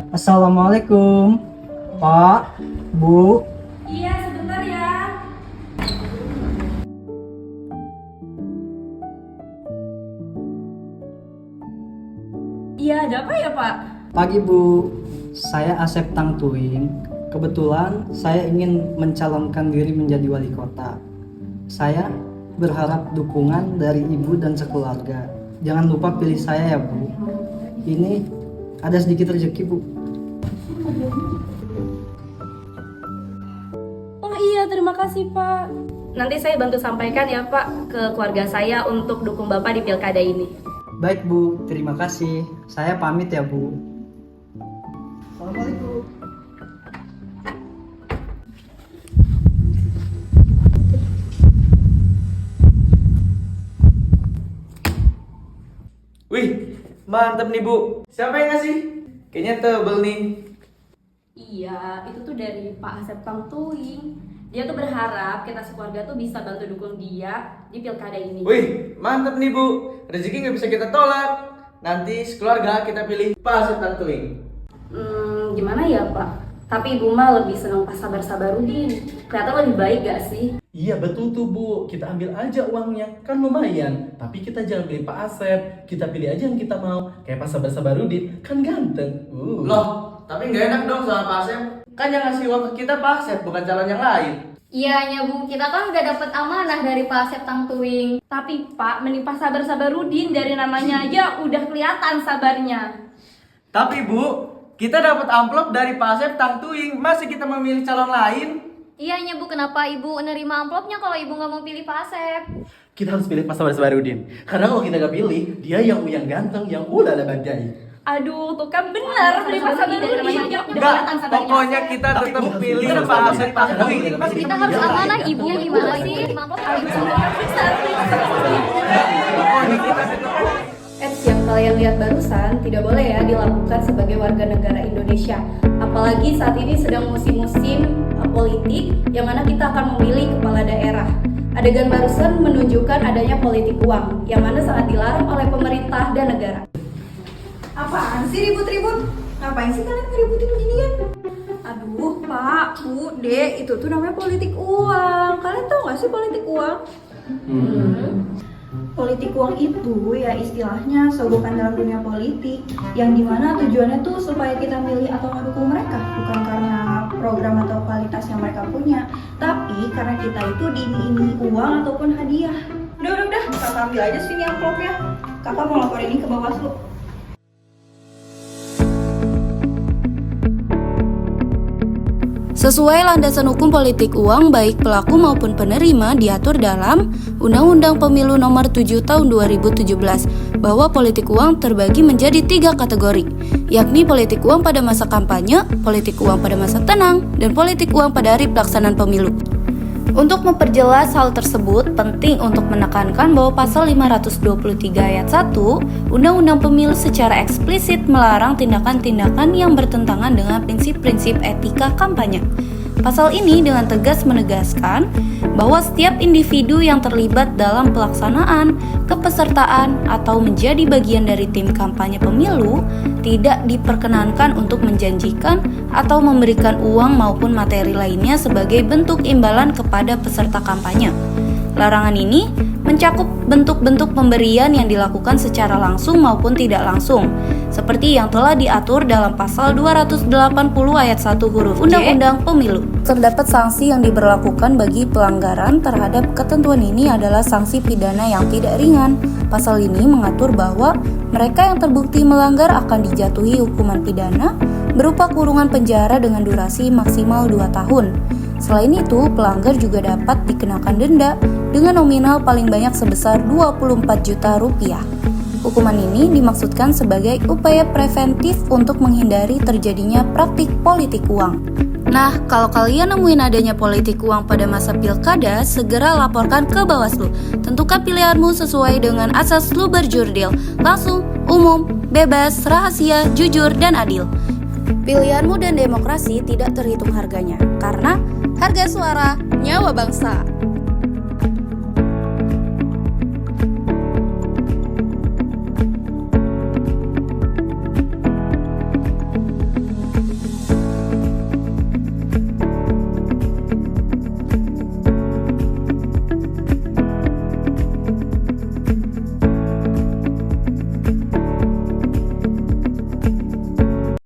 Assalamualaikum, Pak, Bu. Iya, sebentar ya. Iya, ada apa ya, Pak? Pagi, Bu. Saya Asep Tangtuing. Kebetulan saya ingin mencalonkan diri menjadi wali kota. Saya berharap dukungan dari Ibu dan sekeluarga. Jangan lupa pilih saya ya, Bu. Ini ada sedikit rezeki, Bu. Oh iya, terima kasih, Pak. Nanti saya bantu sampaikan ya, Pak, ke keluarga saya untuk dukung Bapak di pilkada ini. Baik, Bu. Terima kasih. Saya pamit ya, Bu. Assalamualaikum. Wih, mantep nih Bu. Siapa yang ngasih? Kayaknya tebel nih. Iya, itu tuh dari Pak Asep Tangtuing. Dia tuh berharap kita sekeluarga tuh bisa bantu dukung dia di pilkada ini. Wih, mantep nih Bu. Rezeki nggak bisa kita tolak. Nanti sekeluarga kita pilih Pak Asep Tangtuing. Gimana ya, Pak? Tapi Ibu mah lebih senang Pak Sabar-Sabarudin. Kelihatan lebih baik gak sih? Iya betul tuh Bu, kita ambil aja uangnya, kan lumayan. Tapi kita jangan pilih Pak Asep, kita pilih aja yang kita mau. Kayak Pak Sabar-Sabarudin, kan ganteng. Loh, tapi nggak enak dong sama Pak Asep. Kan yang ngasih uang ke kita Pak Asep, bukan calon yang lain. Iya Bu, kita kan udah dapet amanah dari Pak Asep Tangtuing. Tapi Pak, mending Pak Sabar-Sabarudin, dari namanya aja udah kelihatan sabarnya. Tapi Bu, kita dapat amplop dari Pak Asep Tangtuing. Masih kita memilih calon lain? Iya Bu, kenapa Ibu nerima amplopnya kalau Ibu nggak mau pilih Pak Asep? Kita harus pilih Pak Sabar-Sabarudin. Karena kalau kita gak pilih, dia yang ganteng, yang ulala badai. Aduh, tuh kan benar, mending Pak Sabarudin. Enggak, pokoknya kita tetap pilih Pak Asep Tangtuing. Kita harus amanah Ibu, gimana sih? Pokoknya kita tetap. Yang kalian lihat barusan tidak boleh ya dilakukan sebagai warga negara Indonesia. Apalagi saat ini sedang musim-musim politik yang mana kita akan memilih kepala daerah. Adegan barusan menunjukkan adanya politik uang yang mana sangat dilarang oleh pemerintah dan negara. Apaan sih ribut-ribut? Ngapain sih kalian ngeributin beginian? Aduh, Pak, Bu, Dek, itu tuh namanya politik uang. Kalian tahu nggak sih politik uang? Politik uang itu ya istilahnya sogokan dalam dunia politik yang dimana tujuannya tuh supaya kita milih atau mendukung mereka, bukan karena program atau kualitas yang mereka punya, tapi karena kita itu diiming-imingi uang ataupun hadiah. Udah, kakak ambil aja sini amplopnya. Kakak mau lapor ini ke Bawaslu. Sesuai landasan hukum politik uang, baik pelaku maupun penerima diatur dalam Undang-Undang Pemilu Nomor 7 Tahun 2017 bahwa politik uang terbagi menjadi 3 kategori, yakni politik uang pada masa kampanye, politik uang pada masa tenang, dan politik uang pada hari pelaksanaan pemilu. Untuk memperjelas hal tersebut, penting untuk menekankan bahwa pasal 523 ayat 1 Undang-Undang Pemilu secara eksplisit melarang tindakan-tindakan yang bertentangan dengan prinsip-prinsip etika kampanye. Pasal ini dengan tegas menegaskan bahwa setiap individu yang terlibat dalam pelaksanaan, kepesertaan, atau menjadi bagian dari tim kampanye pemilu tidak diperkenankan untuk menjanjikan atau memberikan uang maupun materi lainnya sebagai bentuk imbalan kepada peserta kampanye. Larangan ini mencakup bentuk-bentuk pemberian yang dilakukan secara langsung maupun tidak langsung, seperti yang telah diatur dalam pasal 280 ayat 1 huruf Undang-Undang Pemilu. Terdapat sanksi yang diberlakukan bagi pelanggaran terhadap ketentuan ini adalah sanksi pidana yang tidak ringan. Pasal ini mengatur bahwa mereka yang terbukti melanggar akan dijatuhi hukuman pidana berupa kurungan penjara dengan durasi maksimal 2 tahun. Selain itu, pelanggar juga dapat dikenakan denda dengan nominal paling banyak sebesar 24 juta rupiah. Hukuman ini dimaksudkan sebagai upaya preventif untuk menghindari terjadinya praktik politik uang. Nah, kalau kalian nemuin adanya politik uang pada masa pilkada, segera laporkan ke Bawaslu. Tentukan pilihanmu sesuai dengan asas lu berjurdil, langsung, umum, bebas, rahasia, jujur, dan adil. Pilihanmu dan demokrasi tidak terhitung harganya, karena harga suara nyawa bangsa.